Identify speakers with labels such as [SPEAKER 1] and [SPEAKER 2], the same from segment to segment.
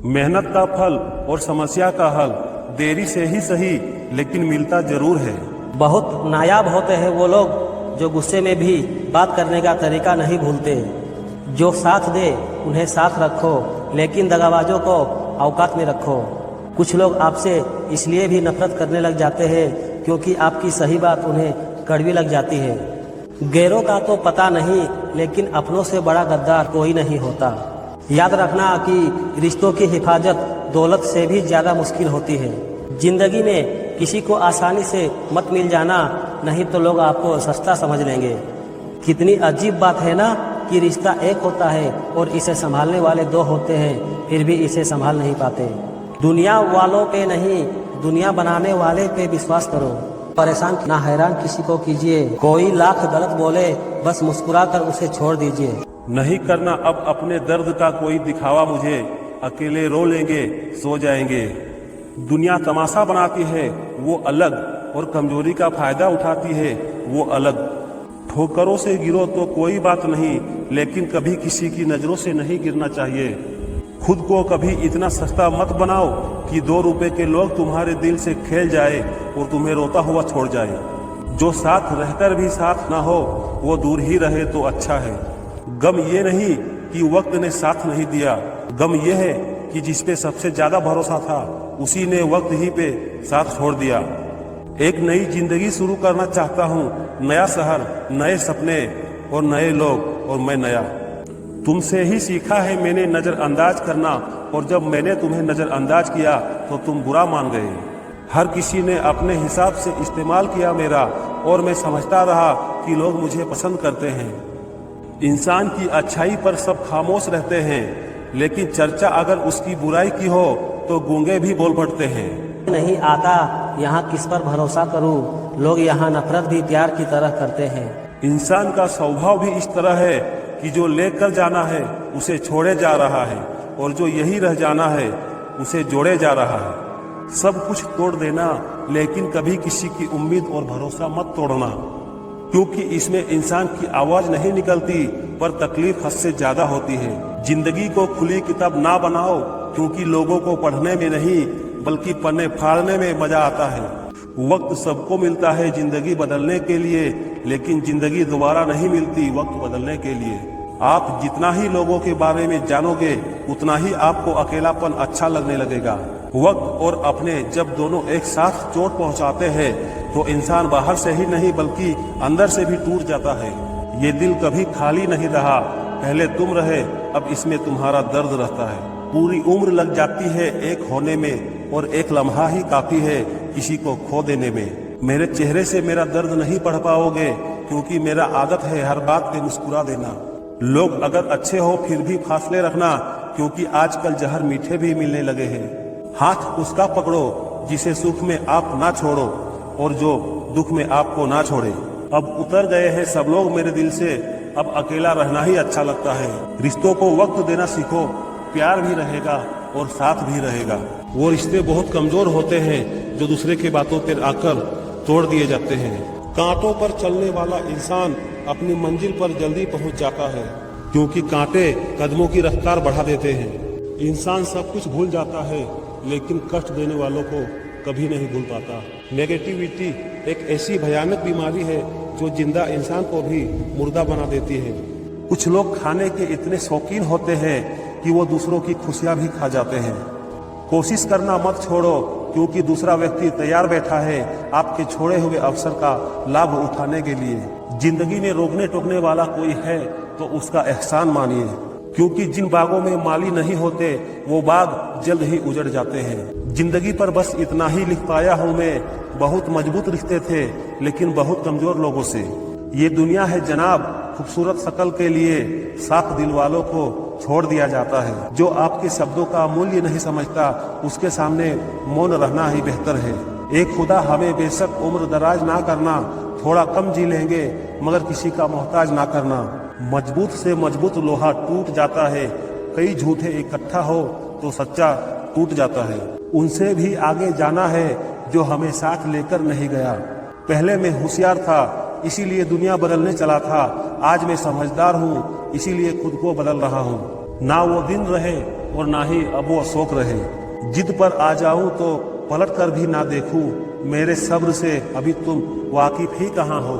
[SPEAKER 1] मेहनत का फल और समस्या का हल देरी से ही सही लेकिन मिलता जरूर है।
[SPEAKER 2] बहुत नायाब होते हैं वो लोग जो गुस्से में भी बात करने का तरीका नहीं भूलते। जो साथ दे उन्हें साथ रखो, लेकिन दगाबाजों को औकात में रखो। कुछ लोग आपसे इसलिए भी नफरत करने लग जाते हैं क्योंकि आपकी सही बात उन्हें कड़वी लग जाती है। गैरों का तो पता नहीं, लेकिन अपनों से बड़ा गद्दार कोई नहीं होता। याद रखना कि रिश्तों की हिफाजत दौलत से भी ज़्यादा मुश्किल होती है। जिंदगी में किसी को आसानी से मत मिल जाना, नहीं तो लोग आपको सस्ता समझ लेंगे। कितनी अजीब बात है ना कि रिश्ता एक होता है और इसे संभालने वाले दो होते हैं, फिर भी इसे संभाल नहीं पाते। दुनिया वालों पे नहीं, दुनिया बनाने वाले पे विश्वास करो। परेशान ना हैरान किसी को कीजिए। कोई लाख गलत बोले, बस मुस्कुरा कर उसे छोड़ दीजिए।
[SPEAKER 1] नहीं करना अब अपने दर्द का कोई दिखावा मुझे, अकेले रो लेंगे सो जाएंगे। दुनिया तमाशा बनाती है वो अलग, और कमजोरी का फायदा उठाती है वो अलग। ठोकरों से गिरो तो कोई बात नहीं, लेकिन कभी किसी की नजरों से नहीं गिरना चाहिए। खुद को कभी इतना सस्ता मत बनाओ कि 2 रुपए के लोग तुम्हारे दिल से खेल जाए और तुम्हें रोता हुआ छोड़ जाए। जो साथ रहकर भी साथ ना हो वो दूर ही रहे तो अच्छा है। गम ये नहीं कि वक्त ने साथ नहीं दिया, गम ये है कि जिस पे सबसे ज्यादा भरोसा था उसी ने वक्त ही पे साथ छोड़ दिया। एक नई जिंदगी शुरू करना चाहता हूँ, नया शहर, नए सपने और नए लोग, और मैं नया। तुमसे ही सीखा है मैंने नजरअंदाज करना, और जब मैंने तुम्हें नजरअंदाज किया तो तुम बुरा मान गए। हर किसी ने अपने हिसाब से इस्तेमाल किया मेरा, और मैं समझता रहा कि लोग मुझे पसंद करते हैं। इंसान की अच्छाई पर सब खामोश रहते हैं, लेकिन चर्चा अगर उसकी बुराई की हो तो गूंगे भी बोल पड़ते हैं।
[SPEAKER 2] नहीं आता यहाँ किस पर भरोसा करूँ, लोग यहाँ नफरत भी प्यार की तरह करते हैं।
[SPEAKER 1] इंसान का स्वभाव भी इस तरह है कि जो लेकर जाना है उसे छोड़े जा रहा है, और जो यही रह जाना है उसे जोड़े जा रहा है। सब कुछ तोड़ देना, लेकिन कभी किसी की उम्मीद और भरोसा मत तोड़ना, क्योंकि इसमें इंसान की आवाज नहीं निकलती पर तकलीफ हद से ज्यादा होती है। जिंदगी को खुली किताब ना बनाओ, क्योंकि लोगों को पढ़ने में नहीं बल्कि पन्ने फाड़ने में मजा आता है। वक्त सबको मिलता है जिंदगी बदलने के लिए, लेकिन जिंदगी दोबारा नहीं मिलती वक्त बदलने के लिए। आप जितना ही लोगों के बारे में जानोगे उतना ही आपको अकेलापन अच्छा लगने लगेगा। वक्त और अपने जब दोनों एक साथ चोट पहुंचाते हैं तो इंसान बाहर से ही नहीं बल्कि अंदर से भी टूट जाता है। ये दिल कभी खाली नहीं रहा, पहले तुम रहे, अब इसमें तुम्हारा दर्द रहता है। पूरी उम्र लग जाती है एक होने में, और एक लम्हा ही काफी है किसी को खो देने में। मेरे चेहरे से मेरा दर्द नहीं पढ़ पाओगे, क्योंकि मेरा आदत है हर बात पे मुस्कुरा देना। लोग अगर अच्छे हो फिर भी फासले रखना, क्योंकि आजकल जहर मीठे भी मिलने लगे हैं। हाथ उसका पकड़ो जिसे सुख में आप ना छोड़ो, और जो दुख में आपको ना छोड़े। अब उतर गए हैं सब लोग मेरे दिल से, अब अकेला रहना ही अच्छा लगता है। रिश्तों को वक्त देना सीखो, प्यार भी रहेगा और साथ भी रहेगा। वो रिश्ते बहुत कमजोर होते हैं जो दूसरे के बातों पर आकर तोड़ दिए जाते हैं। कांटों पर चलने वाला इंसान अपनी मंजिल पर जल्दी पहुंच जाता है, क्योंकि कांटे कदमों की रफ्तार बढ़ा देते हैं। इंसान सब कुछ भूल जाता है, लेकिन कष्ट देने वालों को कभी नहीं भूल पाता। नेगेटिविटी एक ऐसी भयानक बीमारी है जो जिंदा इंसान को भी मुर्दा बना देती है। कुछ लोग खाने के इतने शौकीन होते हैं कि वो दूसरों की खुशियां भी खा जाते हैं। कोशिश करना मत छोड़ो, क्योंकि दूसरा व्यक्ति तैयार बैठा है आपके छोड़े हुए अवसर का लाभ उठाने के लिए। जिंदगी में रोकने टोकने वाला कोई है तो उसका एहसान मानिए, क्योंकि जिन बागों में माली नहीं होते वो बाग जल्द ही उजड़ जाते हैं। जिंदगी पर बस इतना ही लिख पाया हूँ मैं, बहुत मजबूत रिश्ते थे लेकिन बहुत कमजोर लोगों से। ये दुनिया है जनाब, खूबसूरत शक्ल के लिए साफ दिल वालों को छोड़ दिया जाता है। जो आपके शब्दों का मूल्य नहीं समझता उसके सामने मौन रहना ही बेहतर है। एक खुदा हमें बेशक उम्र दराज ना करना, थोड़ा कम जी लेंगे मगर किसी का मोहताज ना करना। मजबूत से मजबूत लोहा टूट जाता है, कई झूठे इकट्ठा हो तो सच्चा टूट जाता है। उनसे भी आगे जाना है जो हमें साथ लेकर नहीं गया। पहले मैं होशियार था इसीलिए दुनिया बदलने चला था, आज मैं समझदार हूँ इसीलिए खुद को बदल रहा हूँ। ना वो दिन रहे और ना ही अब वो अशोक रहे। जिद पर आ जाऊं तो पलट कर भी ना देखूं, मेरे सब्र से अभी तुम वाकिफ ही कहाँ हो।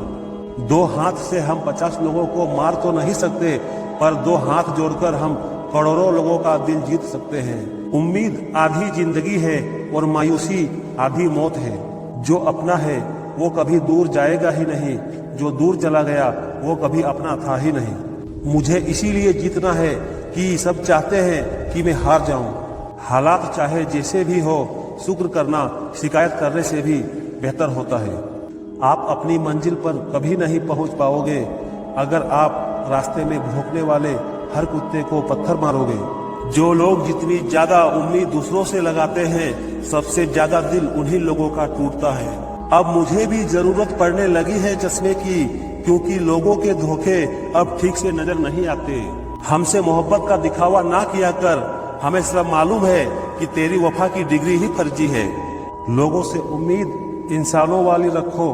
[SPEAKER 1] 2 हाथ से हम 50 लोगों को मार तो नहीं सकते, पर 2 हाथ जोड़कर हम करोड़ों लोगों का दिल जीत सकते हैं। उम्मीद आधी जिंदगी है और मायूसी आधी मौत है। जो अपना है वो कभी दूर जाएगा ही नहीं, जो दूर चला गया वो कभी अपना था ही नहीं। मुझे इसीलिए जीतना है कि सब चाहते हैं कि मैं हार जाऊं। हालात चाहे जैसे भी हो, शुक्र करना शिकायत करने से भी बेहतर होता है। आप अपनी मंजिल पर कभी नहीं पहुंच पाओगे अगर आप रास्ते में भौंकने वाले हर कुत्ते को पत्थर मारोगे। जो लोग जितनी ज्यादा उम्मीद दूसरों से लगाते हैं, सबसे ज्यादा दिल उन्हीं लोगों का टूटता है। अब मुझे भी जरूरत पड़ने लगी है चश्मे की, क्योंकि लोगों के धोखे अब ठीक से नजर नहीं आते। हमसे मोहब्बत का दिखावा ना किया कर, हमें सब मालूम है कि तेरी वफा की डिग्री ही फर्जी है। लोगों से उम्मीद इंसानों वाली रखो,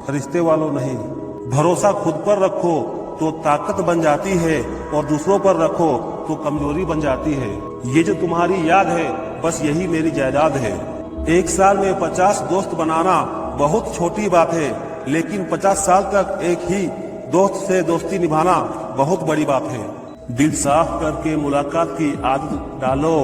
[SPEAKER 1] फरिश्ते वालों नहीं। भरोसा खुद पर रखो तो ताकत बन जाती है, और दूसरों पर रखो तो कमजोरी बन जाती है। ये जो तुम्हारी याद है, बस यही मेरी जायदाद है। 1 साल में 50 दोस्त बनाना बहुत छोटी बात है, लेकिन 50 साल तक एक ही दोस्त से दोस्ती निभाना बहुत बड़ी बात है। दिल साफ करके मुलाकात की आदत डालो,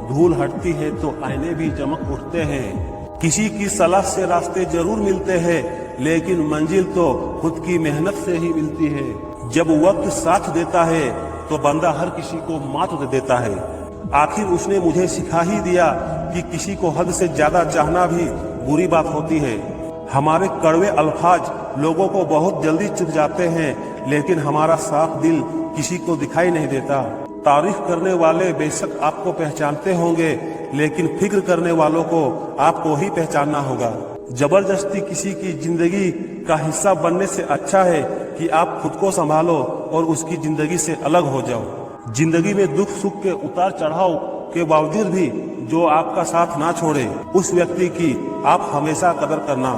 [SPEAKER 1] धूल हटती है तो आईने भी चमक उठते हैं। किसी की सलाह से रास्ते जरूर मिलते हैं, लेकिन मंजिल तो खुद की मेहनत से ही मिलती है। जब वक्त साथ देता है तो बंदा हर किसी को मात दे देता है। आखिर उसने मुझे सिखा ही दिया कि किसी को हद से ज्यादा चाहना भी बुरी बात होती है। हमारे कड़वे अल्फाज लोगों को बहुत जल्दी चुभ जाते हैं, लेकिन हमारा साफ दिल किसी को दिखाई नहीं देता। तारीफ करने वाले बेशक आपको पहचानते होंगे, लेकिन फिक्र करने वालों को आपको ही पहचानना होगा। जबरदस्ती किसी की जिंदगी का हिस्सा बनने से अच्छा है कि आप खुद को संभालो और उसकी जिंदगी से अलग हो जाओ। जिंदगी में दुख सुख के उतार चढ़ाव के बावजूद भी जो आपका साथ ना छोड़े, उस व्यक्ति की आप हमेशा कदर करना।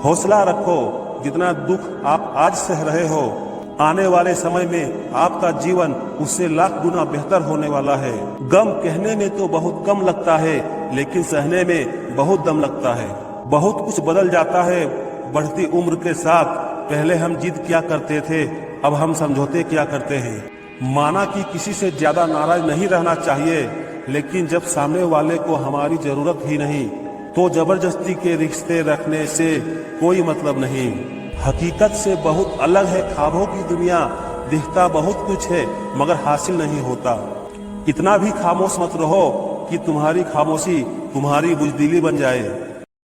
[SPEAKER 1] हौसला रखो, जितना दुख आप आज सह रहे हो, आने वाले समय में आपका जीवन उससे लाख गुना बेहतर होने वाला है। गम कहने में तो बहुत कम लगता है, लेकिन सहने में बहुत दम लगता है। बहुत कुछ बदल जाता है बढ़ती उम्र के साथ। पहले हम जिद किया करते थे, अब हम समझौते किया करते हैं। माना कि किसी से ज्यादा नाराज नहीं रहना चाहिए, लेकिन जब सामने वाले को हमारी जरूरत ही नहीं, तो जबरदस्ती के रिश्ते रखने से कोई मतलब नहीं। हकीकत से बहुत अलग है ख्वाबों की दुनिया। दिखता बहुत कुछ है मगर हासिल नहीं होता। इतना भी खामोश मत रहो कि तुम्हारी खामोशी तुम्हारी बुजदिली बन जाए।